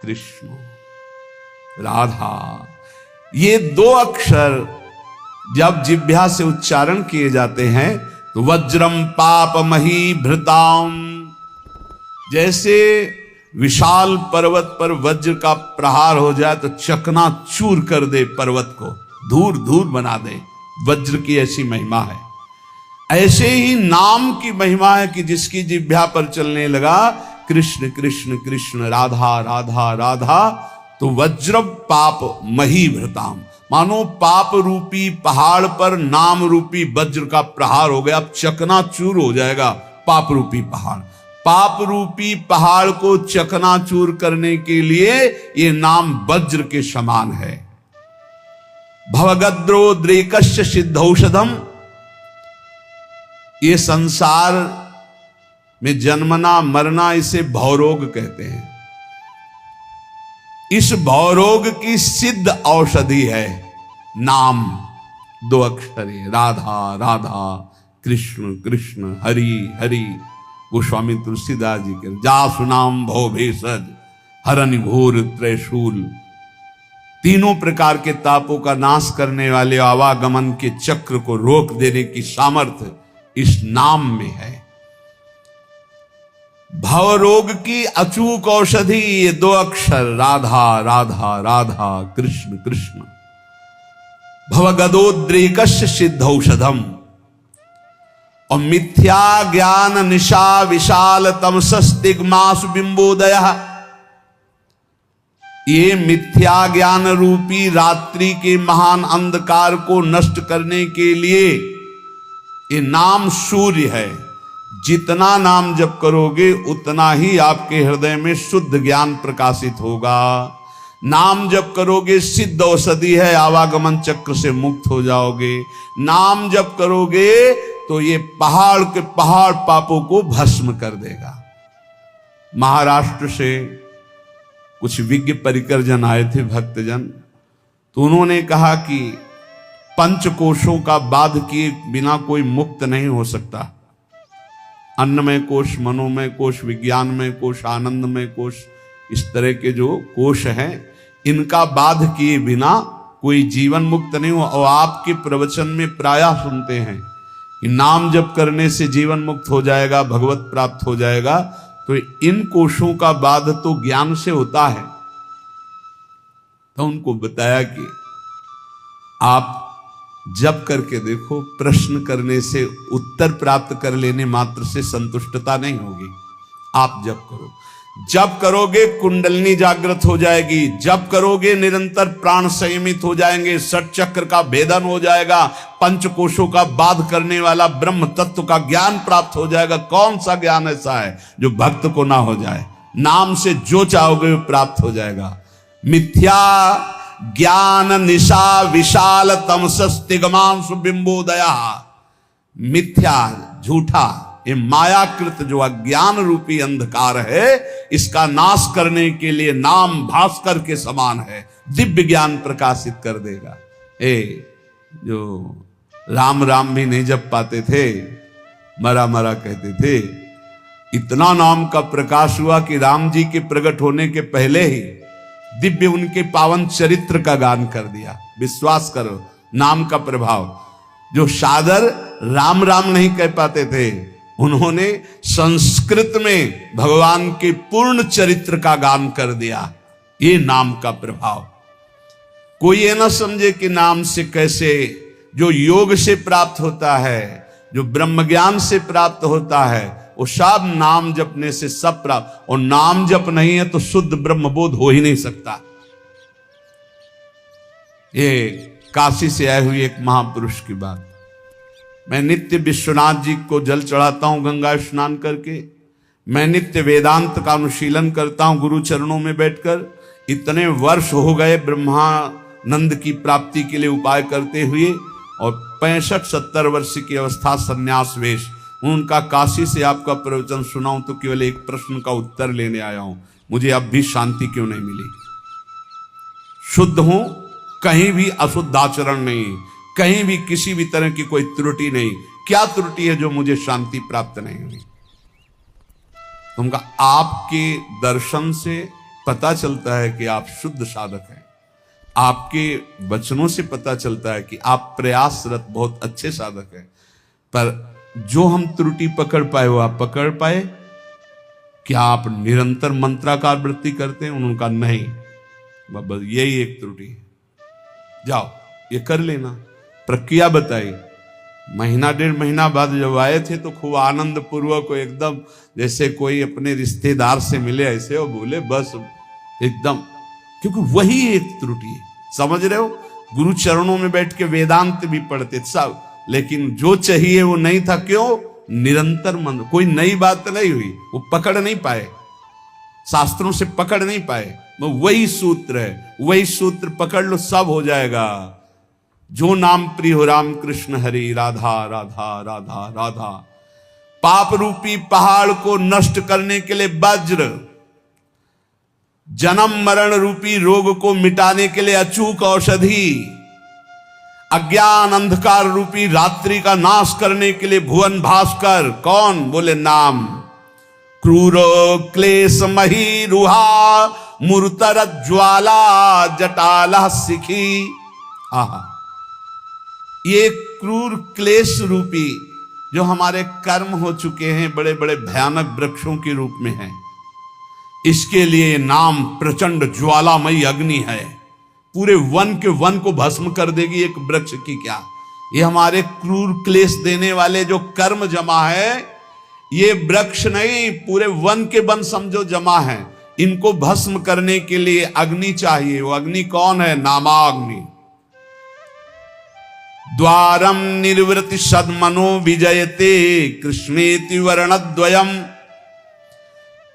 कृष्ण, राधा। ये दो अक्षर जब जिह्वा से उच्चारण किए जाते हैं तो वज्रम पाप मही भृताम, जैसे विशाल पर्वत पर वज्र का प्रहार हो जाए तो चकना चूर कर दे, पर्वत को धूर धूर बना दे। वज्र की ऐसी महिमा है। ऐसे ही नाम की महिमा है कि जिसकी जिह्वा पर चलने लगा कृष्ण कृष्ण कृष्ण, राधा राधा राधा, तो वज्र पाप मही भृताम, मानो पाप रूपी पहाड़ पर नाम रूपी वज्र का प्रहार हो गया। अब चकनाचूर हो जाएगा पाप रूपी पहाड़। पाप रूपी पहाड़ को चकनाचूर करने के लिए ये नाम वज्र के समान है। भवगद्रोद्रेकस्य सिद्धौषधम, ये संसार में जन्मना मरना इसे भवरोग कहते हैं। इस भवरोग की सिद्ध औषधि है नाम, दो अक्षर है, राधा राधा, कृष्ण कृष्ण, हरि हरि। गोस्वामी तुलसीदास जी के जासु नाम भव भेषज हरनि घोर त्रैशूल, तीनों प्रकार के तापों का नाश करने वाले आवागमन के चक्र को रोक देने की सामर्थ्य इस नाम में है। भवरोग की अचूक औषधि ये दो अक्षर राधा राधा राधा, कृष्ण कृष्ण। भवगदोद्रेकस्य सिद्धौषधम, और मिथ्या ज्ञान निशा विशाल तमसस्तिग्मासु बिंबोदय, ये मिथ्या ज्ञान रूपी रात्रि के महान अंधकार को नष्ट करने के लिए ये नाम सूर्य है। जितना नाम जप करोगे उतना ही आपके हृदय में शुद्ध ज्ञान प्रकाशित होगा। नाम जप करोगे सिद्ध औषधि है, आवागमन चक्र से मुक्त हो जाओगे। नाम जप करोगे तो ये पहाड़ के पहाड़ पापों को भस्म कर देगा। महाराष्ट्र से कुछ विज्ञ परिकरजन आए थे, भक्तजन, तो उन्होंने कहा कि पंचकोशों का बाध किए बिना कोई मुक्त नहीं हो सकता। अन्नमय कोश, मनोमय कोश, विज्ञानमय कोश, आनंदमय कोश, इस तरह के जो कोश हैं इनका बाध किए बिना कोई जीवन मुक्त नहीं हो। और आपके प्रवचन में प्रायः सुनते हैं कि नाम जप करने से जीवन मुक्त हो जाएगा, भगवत प्राप्त हो जाएगा। तो इन कोशों का बाध तो ज्ञान से होता है। तो उनको बताया कि आप जप करके देखो, प्रश्न करने से, उत्तर प्राप्त कर लेने मात्र से संतुष्टता नहीं होगी। आप जप करो, जप करोगे कुंडलिनी जागृत हो जाएगी, जप करोगे निरंतर प्राण संयमित हो जाएंगे, षट चक्र का भेदन हो जाएगा, पंचकोशों का बाध करने वाला ब्रह्म तत्व का ज्ञान प्राप्त हो जाएगा। कौन सा ज्ञान ऐसा है जो भक्त को ना हो जाए? नाम से जो चाहोगे वो प्राप्त हो जाएगा। मिथ्या ज्ञान निशा विशाल तमसस्तिग्मांसु बिंबोदया, मिथ्या झूठा ये मायाकृत जो अज्ञान रूपी अंधकार है, इसका नाश करने के लिए नाम भास्कर के समान है, दिव्य ज्ञान प्रकाशित कर देगा। जो राम राम भी नहीं जप पाते थे, मरा मरा कहते थे, इतना नाम का प्रकाश हुआ कि राम जी के प्रकट होने के पहले ही दिव्य उनके पावन चरित्र का गान कर दिया। विश्वास करो, नाम का प्रभाव। जो सादर राम राम नहीं कह पाते थे, उन्होंने संस्कृत में भगवान के पूर्ण चरित्र का गान कर दिया। ये नाम का प्रभाव। कोई ये ना समझे कि नाम से कैसे, जो योग से प्राप्त होता है, जो ब्रह्म ज्ञान से प्राप्त होता है, वो सब नाम जपने से सब प्राप्त। और नाम जप नहीं है तो शुद्ध ब्रह्म बोध हो ही नहीं सकता। ये काशी से आए हुए एक महापुरुष की बात। मैं नित्य विश्वनाथ जी को जल चढ़ाता हूं गंगा स्नान करके। मैं नित्य वेदांत का अनुशीलन करता हूं गुरु चरणों में बैठकर। इतने वर्ष हो गए ब्रह्मानंद की प्राप्ति के लिए उपाय करते हुए, और 65-70 वर्ष की अवस्था संन्यास वेश। उनका काशी से आपका प्रवचन सुनाऊं तो केवल एक प्रश्न का उत्तर लेने आया हूं, मुझे अब भी शांति क्यों नहीं मिली? शुद्ध हूं, कहीं भी अशुद्ध आचरण नहीं, कहीं भी किसी भी तरह की कोई त्रुटि नहीं। क्या त्रुटि है जो मुझे शांति प्राप्त नहीं हुई? उनका आपके दर्शन से पता चलता है कि आप शुद्ध साधक हैं। आपके वचनों से पता चलता है कि आप प्रयासरत बहुत अच्छे साधक हैं। पर जो हम त्रुटि पकड़ पाए वो आप पकड़ पाए। क्या आप निरंतर मंत्राकार वृत्ति करते हैं? उन्होंने कहा नहीं, बस यही एक त्रुटि है, जाओ ये कर लेना। प्रक्रिया बताई। महीना 1.5 महीना बाद जब आए थे तो खूब आनंद पूर्वक एकदम जैसे कोई अपने रिश्तेदार से मिले ऐसे, और बोले बस एकदम, क्योंकि वही एक त्रुटि है। समझ रहे हो? गुरु चरणों में बैठ के वेदांत भी पढ़ते सब, लेकिन जो चाहिए वो नहीं था। क्यों? निरंतर मन, कोई नई बात नहीं हुई, वो पकड़ नहीं पाए, शास्त्रों से पकड़ नहीं पाए। वही सूत्र है, वही सूत्र पकड़ लो, सब हो जाएगा। जो नाम प्रिय हो राम कृष्ण हरि, राधा राधा राधा राधा। पाप रूपी पहाड़ को नष्ट करने के लिए वज्र, जन्म मरण रूपी रोग को मिटाने के लिए अचूक औषधि, अज्ञान अंधकार रूपी रात्रि का नाश करने के लिए भुवन भास्कर। कौन? बोले नाम। क्रूर क्लेश मही रुहा, मूर्तर ज्वाला जटाला सिखी। आहा, ये क्रूर क्लेश रूपी जो हमारे कर्म हो चुके हैं, बड़े बड़े भयानक वृक्षों के रूप में हैं, इसके लिए नाम प्रचंड ज्वालामयी अग्नि है। पूरे वन के वन को भस्म कर देगी एक वृक्ष की क्या। ये हमारे क्रूर क्लेश देने वाले जो कर्म जमा है, ये वृक्ष नहीं, पूरे वन के वन समझो जमा है। इनको भस्म करने के लिए अग्नि चाहिए। वो अग्नि कौन है? नामाग्नि। द्वारम निर्वृति सद्मनो विजयते कृष्णेति वर्णद्वयम।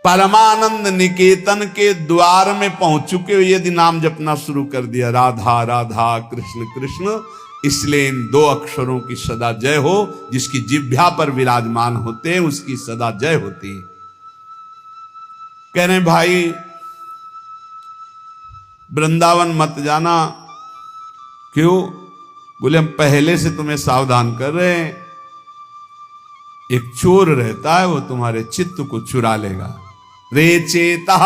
परमानंद निकेतन के द्वार में पहुंच चुके हो, यदि नाम जपना शुरू कर दिया, राधा राधा कृष्ण कृष्ण, इसलिए इन 2 अक्षरों की सदा जय हो। जिसकी जिह्वा पर विराजमान होते हैं उसकी सदा जय होती है। कह रहे भाई वृंदावन मत जाना। क्यों? बोले हम पहले से तुम्हें सावधान कर रहे हैं। एक चोर रहता है, वो तुम्हारे चित्त को चुरा लेगा। रे चेता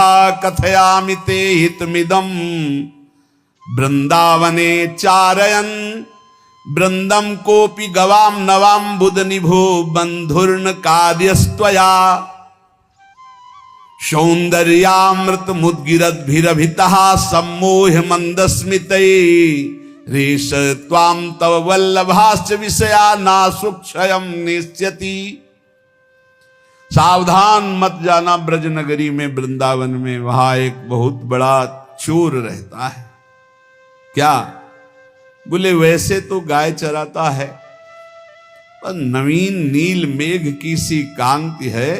कथयामि ते हितमिदं वृंदावने चारयन वृंदम कोपि गवाम नवाम बुध निभो बंधुर्न कार्यस्त्वया सौंदर्यामृत मुद्गिरद्भिरभितः सम्मोह मंदस्मितै रेश त्वाम तव वल्लभाश्च विषया नासुक्षयम निश्चति। सावधान मत जाना ब्रज नगरी में, वृंदावन में, वहां एक बहुत बड़ा चोर रहता है। क्या? बोले वैसे तो गाय चराता है, पर नवीन नील मेघ की सी कांति है,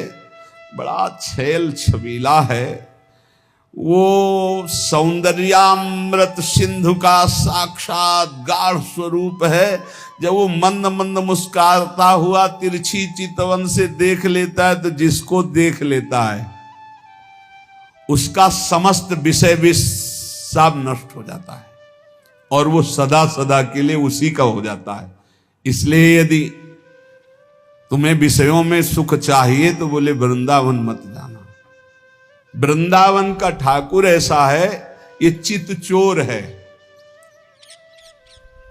बड़ा छैल छबीला है, वो सौंदर्यामृत सिंधु का साक्षात गाढ़ स्वरूप है। जब वो मंद मंद मुस्कुराता हुआ तिरछी चितवन से देख लेता है तो जिसको देख लेता है उसका समस्त विषय विष सब नष्ट हो जाता है और वो सदा सदा के लिए उसी का हो जाता है। इसलिए यदि तुम्हें विषयों में सुख चाहिए तो बोले वृंदावन मत जाना। वृंदावन का ठाकुर ऐसा है, ये चित चोर है।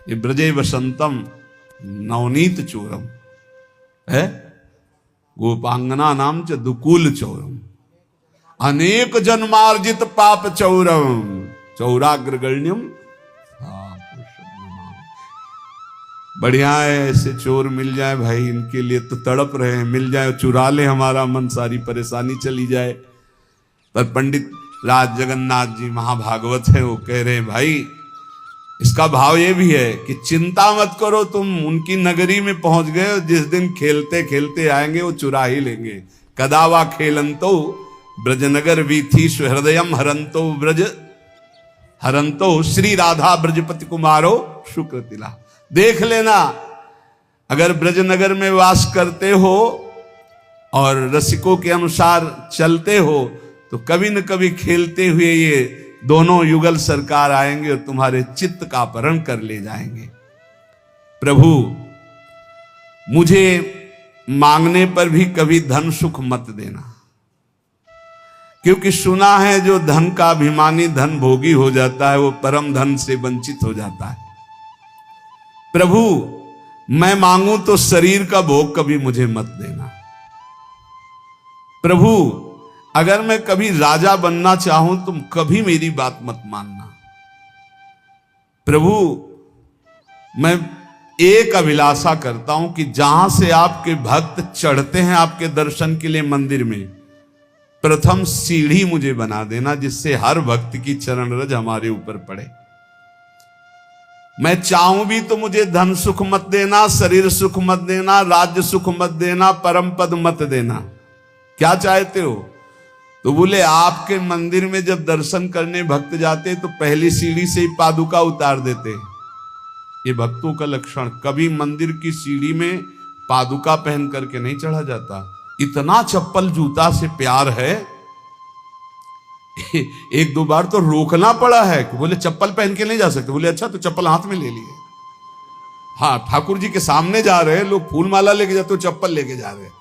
ये ब्रजे वसंतम नवनीत चोरम है, गोपांगना नाम च दुकूल चोरम, अनेक जन्मार्जित पाप चौरम, चौराग्रगण्यम। बढ़िया है, ऐसे चोर मिल जाए भाई, इनके लिए तो तड़प रहे हैं, मिल जाए चुरा ले हमारा मन, सारी परेशानी चली जाए। पर पंडित राज जगन्नाथ जी महाभागवत है, वो कह रहे हैं भाई इसका भाव ये भी है कि चिंता मत करो, तुम उनकी नगरी में पहुंच गए, जिस दिन खेलते खेलते आएंगे वो चुरा ही लेंगे। कदावा खेलंतो ब्रजनगर वीथी सुहृदयम हरंतो ब्रज हरंतो श्री राधा ब्रजपति कुमारो शुक्र तिला। देख लेना, अगर ब्रजनगर में वास करते हो और रसिकों के अनुसार चलते हो तो कभी न कभी खेलते हुए ये दोनों युगल सरकार आएंगे और तुम्हारे चित्त का अपहरण कर ले जाएंगे। प्रभु मुझे मांगने पर भी कभी धन सुख मत देना, क्योंकि सुना है जो धन का अभिमानी धन भोगी हो जाता है वो परम धन से वंचित हो जाता है। प्रभु मैं मांगू तो शरीर का भोग कभी मुझे मत देना। प्रभु अगर मैं कभी राजा बनना चाहूं तुम कभी मेरी बात मत मानना। प्रभु मैं एक अभिलाषा करता हूं कि जहां से आपके भक्त चढ़ते हैं आपके दर्शन के लिए मंदिर में, प्रथम सीढ़ी मुझे बना देना जिससे हर भक्त की चरण रज हमारे ऊपर पड़े। मैं चाहूं भी तो मुझे धन सुख मत देना, शरीर सुख मत देना, राज्य सुख मत देना, परम पद मत देना। क्या चाहते हो? तो बोले आपके मंदिर में जब दर्शन करने भक्त जाते तो पहली सीढ़ी से ही पादुका उतार देते। ये भक्तों का लक्षण, कभी मंदिर की सीढ़ी में पादुका पहन करके नहीं चढ़ा जाता। इतना चप्पल जूता से प्यार है, एक दो बार तो रोकना पड़ा है कि बोले चप्पल पहन के नहीं जा सकते। बोले अच्छा तो चप्पल हाथ में ले लिए। हाँ ठाकुर जी के सामने जा रहे हैं लोग, फूल माला लेके जाते हो, चप्पल लेके जा रहे हैं,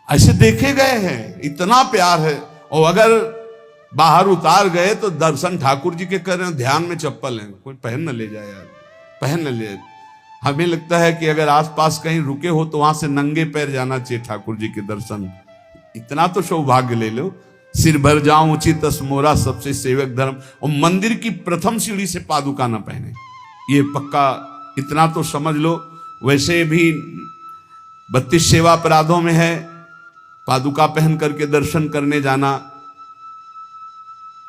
ऐसे देखे गए हैं। इतना प्यार है। और अगर बाहर उतार गए तो दर्शन ठाकुर जी के कर रहे हैं, ध्यान में चप्पल है, कोई पहन न ले जाए यार, पहन न ले। हमें लगता है कि अगर आसपास कहीं रुके हो तो वहां से नंगे पैर जाना चाहिए ठाकुर जी के दर्शन। इतना तो सौभाग्य ले लो। सिर भर जाऊं उचित असमोरा सबसे सेवक धर्म। और मंदिर की प्रथम सीढ़ी से पादुका न पहने, ये पक्का इतना तो समझ लो। वैसे भी 32 सेवा अपराधों में है पादुका पहन करके दर्शन करने जाना।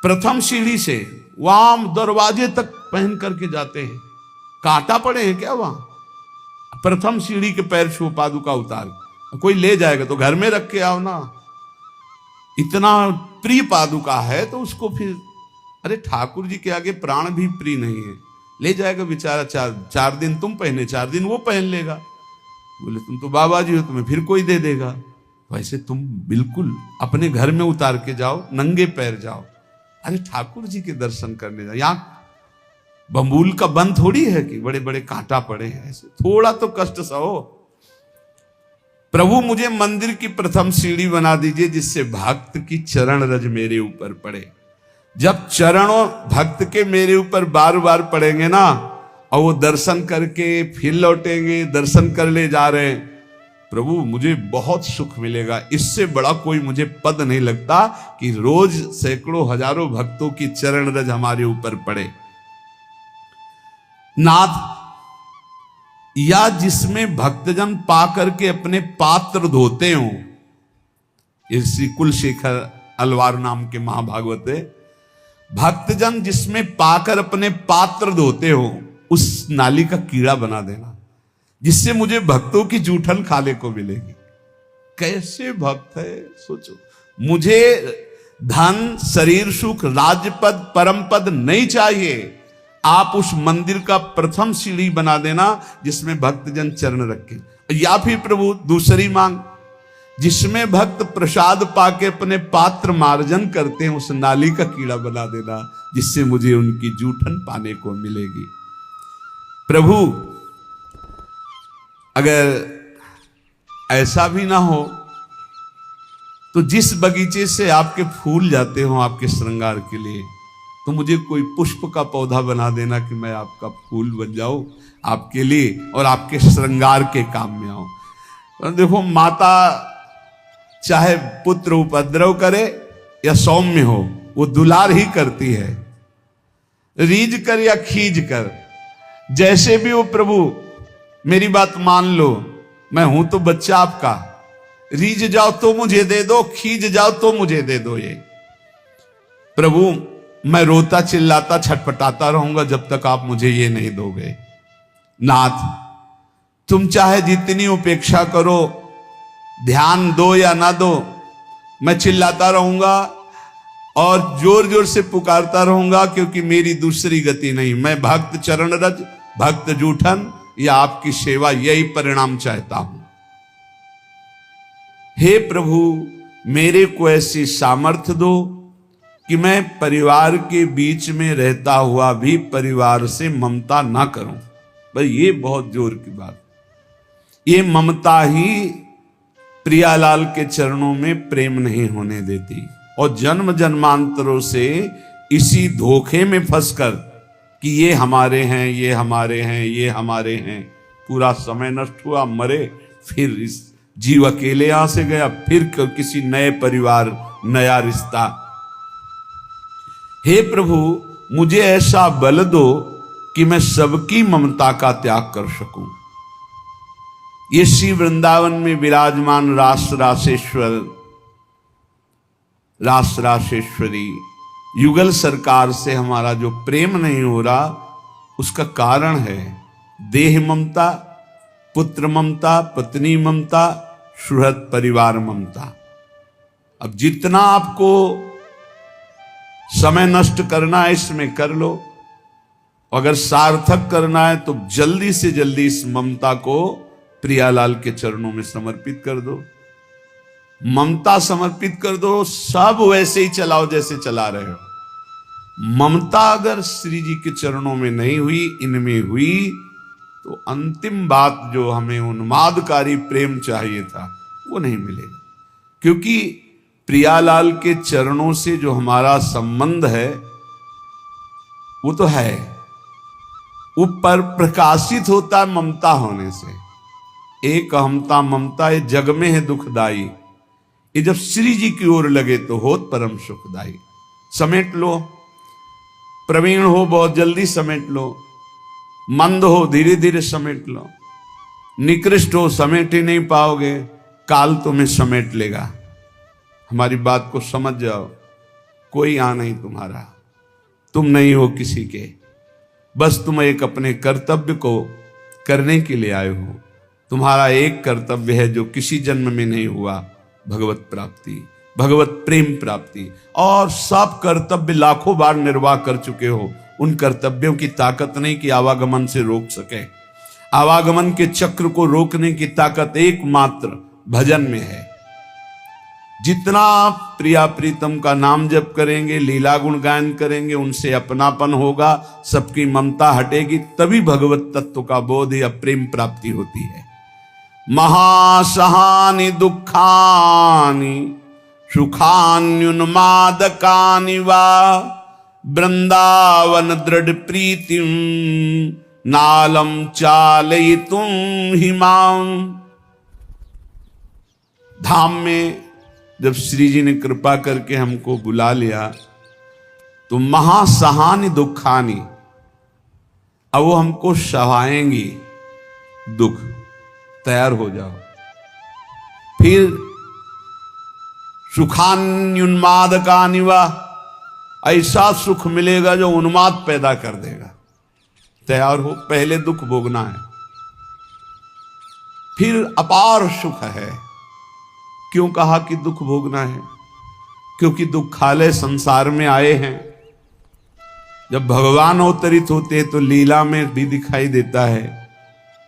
प्रथम सीढ़ी से वहां दरवाजे तक पहन करके जाते हैं। कांटा पड़े हैं क्या वहां? प्रथम सीढ़ी के पैर छू पादुका उतार। कोई ले जाएगा तो घर में रख के आओ ना। इतना प्रिय पादुका है तो उसको फिर, अरे ठाकुर जी के आगे प्राण भी प्रिय नहीं है, ले जाएगा बेचारा। चार दिन तुम पहने, 4 दिन वो पहन लेगा। बोले तुम तो बाबा जी हो, तुम्हें फिर कोई दे देगा। वैसे तुम बिल्कुल अपने घर में उतार के जाओ, नंगे पैर जाओ। अरे ठाकुर जी के दर्शन करने जाओ। यहाँ बम्बूल का बंद थोड़ी है कि बड़े बड़े कांटा पड़े हैं, ऐसे थोड़ा तो कष्ट सहो। प्रभु मुझे मंदिर की प्रथम सीढ़ी बना दीजिए जिससे भक्त की चरण रज मेरे ऊपर पड़े। जब चरणों भक्त के मेरे ऊपर बार बार पड़ेंगे ना, और वो दर्शन करके फिर लौटेंगे, दर्शन कर ले जा रहे हैं, प्रभु मुझे बहुत सुख मिलेगा। इससे बड़ा कोई मुझे पद नहीं लगता कि रोज सैकड़ों हजारों भक्तों की चरण रज हमारे ऊपर पड़े। नाथ, या जिसमें भक्तजन पा करके अपने पात्र धोते हो, श्री कुलशेखर अलवार नाम के महाभागवत है, भक्तजन जिसमें पाकर अपने पात्र धोते हो उस नाली का कीड़ा बना देना जिससे मुझे भक्तों की जूठन खाने को मिलेगी। कैसे भक्त है सोचो। मुझे धन, शरीर सुख, राज्यपद, परम पद नहीं चाहिए। आप उस मंदिर का प्रथम सीढ़ी बना देना जिसमें भक्तजन चरण रखे। या फिर प्रभु दूसरी मांग, जिसमें भक्त प्रसाद पाके अपने पात्र मार्जन करते हैं उस नाली का कीड़ा बना देना जिससे मुझे उनकी जूठन पाने को मिलेगी। प्रभु अगर ऐसा भी ना हो तो जिस बगीचे से आपके फूल जाते हो आपके श्रृंगार के लिए, तो मुझे कोई पुष्प का पौधा बना देना कि मैं आपका फूल बन जाऊं आपके लिए और आपके श्रृंगार के काम में आऊं। देखो माता चाहे पुत्र उपद्रव करे या सौम्य हो, वो दुलार ही करती है। रीझ कर या खींच कर, जैसे भी हो प्रभु मेरी बात मान लो, मैं हूं तो बच्चा आपका। रीझ जाओ तो मुझे दे दो, खींच जाओ तो मुझे दे दो। ये प्रभु मैं रोता चिल्लाता छटपटाता रहूंगा जब तक आप मुझे ये नहीं दोगे। नाथ, तुम चाहे जितनी उपेक्षा करो, ध्यान दो या ना दो, मैं चिल्लाता रहूंगा और जोर जोर से पुकारता रहूंगा, क्योंकि मेरी दूसरी गति नहीं। मैं भक्त चरण रज, भक्त जूठन या आपकी सेवा, यही परिणाम चाहता हूं। हे प्रभु मेरे को ऐसी सामर्थ्य दो कि मैं परिवार के बीच में रहता हुआ भी परिवार से ममता ना करूं। भाई ये बहुत जोर की बात। ये ममता ही प्रियालाल के चरणों में प्रेम नहीं होने देती। और जन्म जन्मांतरों से इसी धोखे में फंसकर कि ये हमारे हैं, ये हमारे हैं, ये हमारे हैं, पूरा समय नष्ट हुआ, मरे, फिर इस जीव अकेले यहां से गया, फिर किसी नए परिवार, नया रिश्ता। हे प्रभु, मुझे ऐसा बल दो कि मैं सबकी ममता का त्याग कर सकूं। ये श्री वृंदावन में विराजमान रास रासेश्वर, रास रासेश्वरी युगल सरकार से हमारा जो प्रेम नहीं हो रहा, उसका कारण है देह ममता, पुत्र ममता, पत्नी ममता, सुहृद परिवार ममता। अब जितना आपको समय नष्ट करना है इसमें कर लो, अगर सार्थक करना है तो जल्दी से जल्दी इस ममता को प्रियालाल के चरणों में समर्पित कर दो। ममता समर्पित कर दो, सब वैसे ही चलाओ जैसे चला रहे हो। ममता अगर श्री जी के चरणों में नहीं हुई, इनमें हुई, तो अंतिम बात जो हमें उन्मादकारी प्रेम चाहिए था वो नहीं मिलेगा। क्योंकि प्रियालाल के चरणों से जो हमारा संबंध है वो तो है, वो पर प्रकाशित होता है ममता होने से। एक अहमता ममता ये जग में है दुखदाई, ये जब श्री जी की ओर लगे तो होत परम सुखदाई। समेट लो, प्रवीण हो बहुत जल्दी समेट लो, मंद हो धीरे धीरे समेट लो, निकृष्ट हो समेट ही नहीं पाओगे, काल तुम्हें समेट लेगा। हमारी बात को समझ जाओ, कोई आ नहीं तुम्हारा, तुम नहीं हो किसी के, बस तुम एक अपने कर्तव्य को करने के लिए आए हो। तुम्हारा एक कर्तव्य है जो किसी जन्म में नहीं हुआ, भगवत प्राप्ति, भगवत प्रेम प्राप्ति। और सब कर्तव्य लाखों बार निर्वाह कर चुके हो, उन कर्तव्यों की ताकत नहीं कि आवागमन से रोक सके। आवागमन के चक्र को रोकने की ताकत एकमात्र भजन में है। जितना प्रिया प्रीतम का नाम जप करेंगे, लीला गुण गायन करेंगे, उनसे अपनापन होगा, सबकी ममता हटेगी, तभी भगवत तत्व का बोध या प्रेम प्राप्ति होती है। महासहानि दुखानि सुखान्युन्मादकानि वा वृंदावन दृढ़ प्रीतिम नालम चालयितुम हिमाम। धाम में जब श्री जी ने कृपा करके हमको बुला लिया तो महासहानि दुखानि, अब वो हमको सहाएंगी दुख, तैयार हो जाओ। फिर सुखान्युन्मादकानि वा, ऐसा सुख मिलेगा जो उन्माद पैदा कर देगा, तैयार हो, पहले दुख भोगना है, फिर अपार सुख है। क्यों कहा कि दुख भोगना है? क्योंकि दुखालय संसार में आए हैं। जब भगवान अवतरित होते हैं तो लीला में भी दिखाई देता है,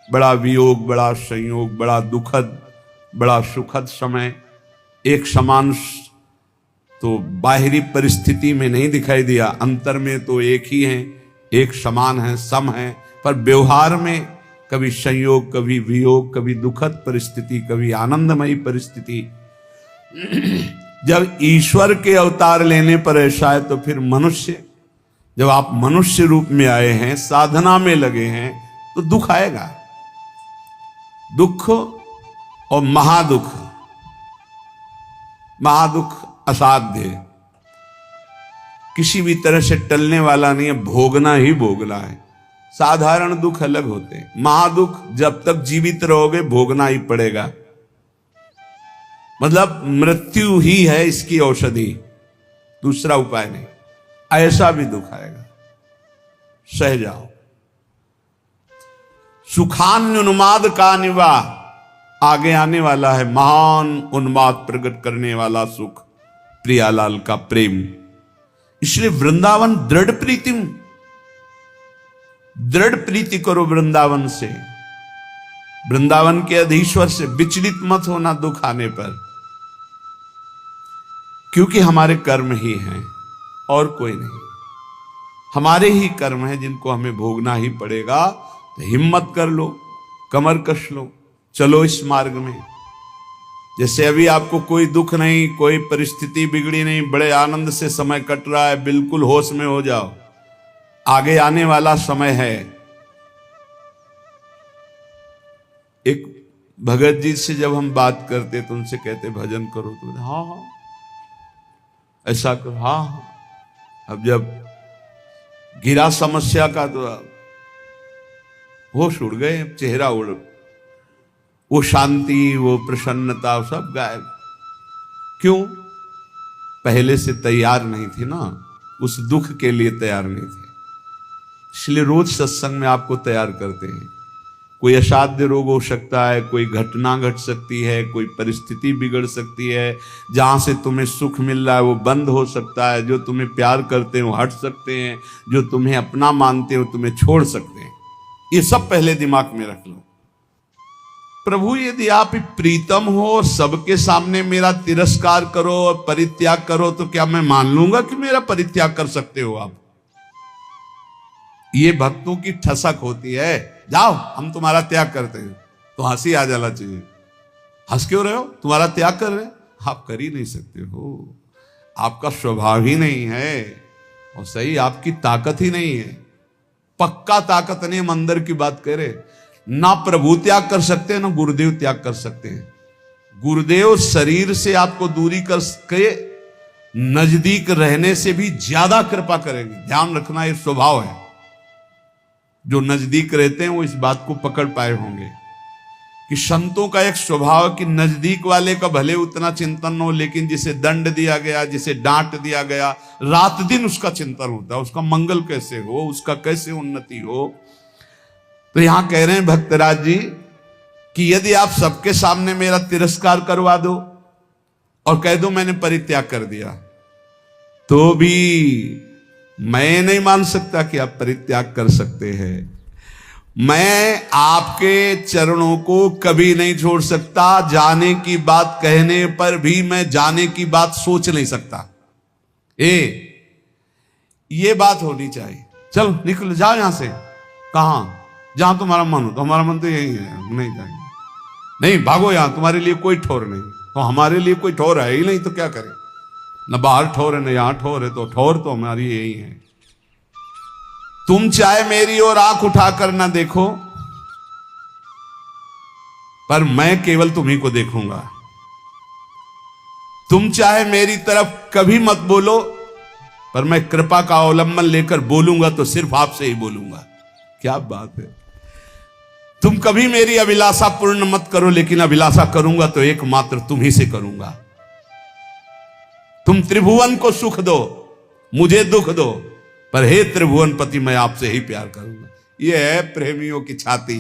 बड़ा वियोग, बड़ा संयोग, बड़ा दुखद, बड़ा सुखद समय एक समान तो बाहरी परिस्थिति में नहीं दिखाई दिया, अंतर में तो एक ही हैं, एक समान है, सम है, पर व्यवहार में कभी संयोग, कभी वियोग, कभी दुखद परिस्थिति, कभी आनंदमयी परिस्थिति। जब ईश्वर के अवतार लेने पर ऐसा है तो फिर मनुष्य, जब आप मनुष्य रूप में आए हैं, साधना में लगे हैं, तो दुख आएगा। दुख और महादुख, महादुख असाध्य, किसी भी तरह से टलने वाला नहीं है, भोगना ही भोगना है। साधारण दुख अलग होते हैं, महादुख जब तक जीवित रहोगे भोगना ही पड़ेगा। मतलब मृत्यु ही है इसकी औषधि, दूसरा उपाय नहीं। ऐसा भी दुख आएगा, सह जाओ। सुखान्युन्माद का निवा, आगे आने वाला है महान उन्माद प्रकट करने वाला सुख, प्रियालाल का प्रेम। इसलिए वृंदावन दृढ़ प्रीतिम, दृढ़ प्रीति करो वृंदावन से, वृंदावन के अधीश्वर से विचलित मत होना दुख आने पर, क्योंकि हमारे कर्म ही हैं और कोई नहीं। हमारे ही कर्म हैं जिनको हमें भोगना ही पड़ेगा। तो हिम्मत कर लो, कमर कस लो, चलो इस मार्ग में। जैसे अभी आपको कोई दुख नहीं, कोई परिस्थिति बिगड़ी नहीं, बड़े आनंद से समय कट रहा है, बिल्कुल होश में हो जाओ, आगे आने वाला समय है। एक भगत जी से जब हम बात करते तो उनसे कहते भजन करो, तो हाँ हाँ ऐसा करो, हाँ हाँ। अब जब गिरा समस्या का तो होश उड़ गए, चेहरा उड़, वो शांति, वो प्रसन्नता सब गायब। क्यों? पहले से तैयार नहीं थी ना, उस दुख के लिए तैयार नहीं थे। इसलिए रोज सत्संग में आपको तैयार करते हैं। कोई असाध्य रोग हो सकता है, कोई घटना घट सकती है, कोई परिस्थिति बिगड़ सकती है, जहां से तुम्हें सुख मिल रहा है वो बंद हो सकता है, जो तुम्हें प्यार करते हो हट सकते हैं, जो तुम्हें अपना मानते हो तुम्हें छोड़ सकते हैं। ये सब पहले दिमाग में रख लो। प्रभु यदि आप प्रीतम हो और सबके सामने मेरा तिरस्कार करो और परित्याग करो, तो क्या मैं मान लूंगा कि मेरा परित्याग कर सकते हो आप? ये भक्तों की ठसक होती है। जाओ हम तुम्हारा त्याग करते हैं, तो हंसी आ जाना चाहिए। हंस क्यों रहे हो? तुम्हारा त्याग कर रहे हैं, आप कर ही नहीं सकते हो, आपका स्वभाव ही नहीं है, और सही आपकी ताकत ही नहीं है, पक्का ताकत नहीं। हम अंदर की बात कह रहे, ना प्रभु त्याग कर सकते हैं ना गुरुदेव त्याग कर सकते हैं। गुरुदेव शरीर से आपको दूरी कर के नजदीक रहने से भी ज्यादा कृपा करेंगे। ध्यान रखना, ये स्वभाव है। जो नजदीक रहते हैं वो इस बात को पकड़ पाए होंगे कि संतों का एक स्वभाव कि नजदीक वाले का भले उतना चिंतन हो, लेकिन जिसे दंड दिया गया, जिसे डांट दिया गया, रात दिन उसका चिंतन होता है, उसका मंगल कैसे हो, उसका कैसे उन्नति हो। तो यहां कह रहे हैं भक्तराज जी कि यदि आप सबके सामने मेरा तिरस्कार करवा दो और कह दो मैंने परित्याग कर दिया, तो भी मैं नहीं मान सकता कि आप परित्याग कर सकते हैं। मैं आपके चरणों को कभी नहीं छोड़ सकता। जाने की बात कहने पर भी मैं जाने की बात सोच नहीं सकता। ये बात होनी चाहिए। चल निकल जाओ यहां से। कहां? जहां तुम्हारा मन हो। तो हमारा मन तो यही है, हम नहीं जाएंगे। नहीं भागो यहां, तुम्हारे लिए कोई ठोर नहीं। तो हमारे लिए कोई ठोर है ही नहीं, तो क्या करें? न बाहर ठोर है न यहां ठोर है, तो ठोर तो हमारी यही है। तुम चाहे मेरी ओर आंख उठाकर ना देखो, पर मैं केवल तुम्ही को देखूंगा। तुम चाहे मेरी तरफ कभी मत बोलो, पर मैं कृपा का अवलंबन लेकर बोलूंगा तो सिर्फ आपसे ही बोलूंगा। क्या बात है! तुम कभी मेरी अभिलाषा पूर्ण मत करो, लेकिन अभिलाषा करूंगा तो एकमात्र तुम ही से करूंगा। तुम त्रिभुवन को सुख दो, मुझे दुख दो, पर हे त्रिभुवन पति मैं आपसे ही प्यार करूंगा। यह है प्रेमियों की छाती।